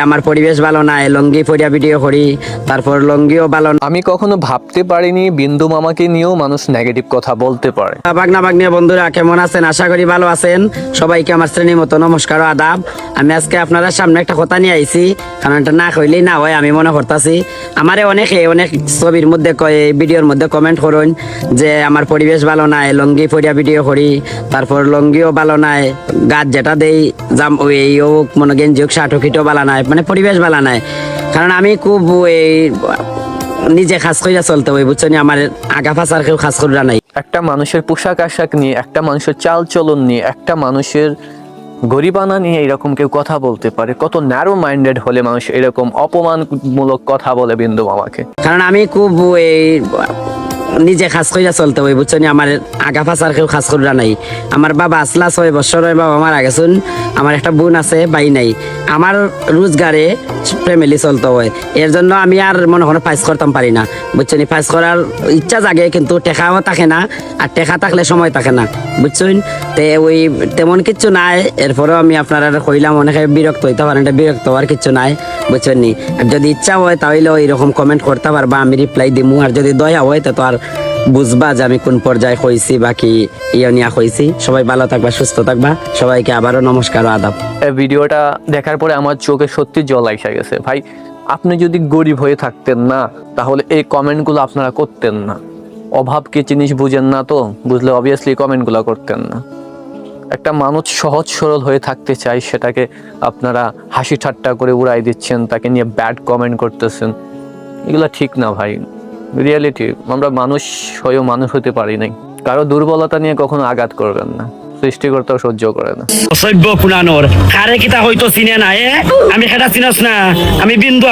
আমার পরিবেশ ভালো নাই, লঙ্গি পরিয়া ভিডিও করি, তারপর লঙ্গিও ভালো না। আমি কখনো ভাবতে পারিনি বিন্দু মামাকে নিয়েও মানুষ নেগেটিভ কথা বলতে পারে। বাগনা বাগনিয়া বন্ধুরা কেমন আছেন? আশা করি ভালো আছেন। সবাইকে আমার শ্রেণীর মতো নমস্কার ও আদাব। আমি আজকে আপনারা সামনে একটা কথা নিয়ে আইছি, কারণ এটা না কইলেই না হয়। আমি মনে করতেছি আমারে অনেক ছবির মধ্যে কয়, ভিডিওর মধ্যে কমেন্ট করুন যে আমার পরিবেশ ভালো নাই, লঙ্গি পরিয়া ভিডিও করি, তারপর লঙ্গিও ভালো নাই, গাছ যেটা দেই জাম ওই হোক মনে গেঞ্জি হোক শার্ট হোক এটাও ভালো নাই, মানে পরিবেশ ভালো নাই। কারণ আমি খুব এই নিজে খাস কইরা চলতে হয়, বুঝছো নি? আমার আগা ফাঁসার কেউ খাস করা নাই। একটা মানুষের পোশাক আশাক নিয়ে, একটা মানুষের চাল চলন নিয়ে, একটা মানুষের গরিবানা নিয়ে এরকম কেউ কথা বলতে পারে? কত ন্যারো মাইন্ডেড হলে মানুষ এরকম অপমানমূলক কথা বলে বিন্দু মামাকে? কারণ আমি খুব এই নিজে খাস কইরা চলতে হয়, বুঝছো নি? আমার আগা ফাঁসার কেউ খাস করা নাই। আমার বাবা আসলা 6 বছর হয়, বাবা মারা গেছেন। আমার একটা বোন আছে, ভাই নাই। আমার রোজগারে ফ্যামিলি চলতে হয়, এর জন্য আমি আর মনে হয় ফাইজ করতাম পারি না, বুঝছো নি? ফাইজ করার ইচ্ছা জাগে, কিন্তু টেকাও থাকে না, আর টেকা থাকলে সময় থাকে না, বুঝছেন? তে ওই তেমন কিচ্ছু নাই। এরপরেও আমি আপনারা কইলাম, অনেকে বিরক্ত হইতে পারেন, এটা বিরক্ত হওয়ার কিচ্ছু নাই, বুঝছেন নি? আর যদি ইচ্ছা হয় তাহলে এরকম কমেন্ট করতে পারবা, আমি রিপ্লাই দিমু। আর যদি দয়া হয় তো আর বুঝবা যে আমি কোন পর্যায়ে কইছি বা কি ইয়ে নিয়ে কইছি। সবাই ভালো থাকবা, সুস্থ থাকবা। সবাইকে আবারও নমস্কার ও আদাব। এই ভিডিওটা দেখার পরে আমার চোখে সত্যি জল এসে গেছে। ভাই, আপনি যদি গরিব হয়ে থাকতেন না, তাহলে এই কমেন্টগুলো আপনারা করতেন না। অভাব কি জিনিস বুঝেন না, তো বুঝলে অবভিয়াসলি কমেন্টগুলো করতেন না। একটা মানুষ সহজ সরল হয়ে থাকতে চাই, সেটাকে আপনারা হাসি ঠাট্টা করে উড়াই দিচ্ছেন, তাকে নিয়ে ব্যাড কমেন্ট করতেছেন। এগুলো ঠিক না ভাই। রিয়েলিটি, আমরা মানুষ হয়েও মানুষ হতে পারি নাই। কারো দুর্বলতা নিয়ে কখনো আঘাত করবেন না, সৃষ্টিকর্তাও সহ্য করে না। অসভ্য কুনানোর কারে কিতা হয়তো চিনে না, আমি সেটা চিনস না, আমি বিন্দু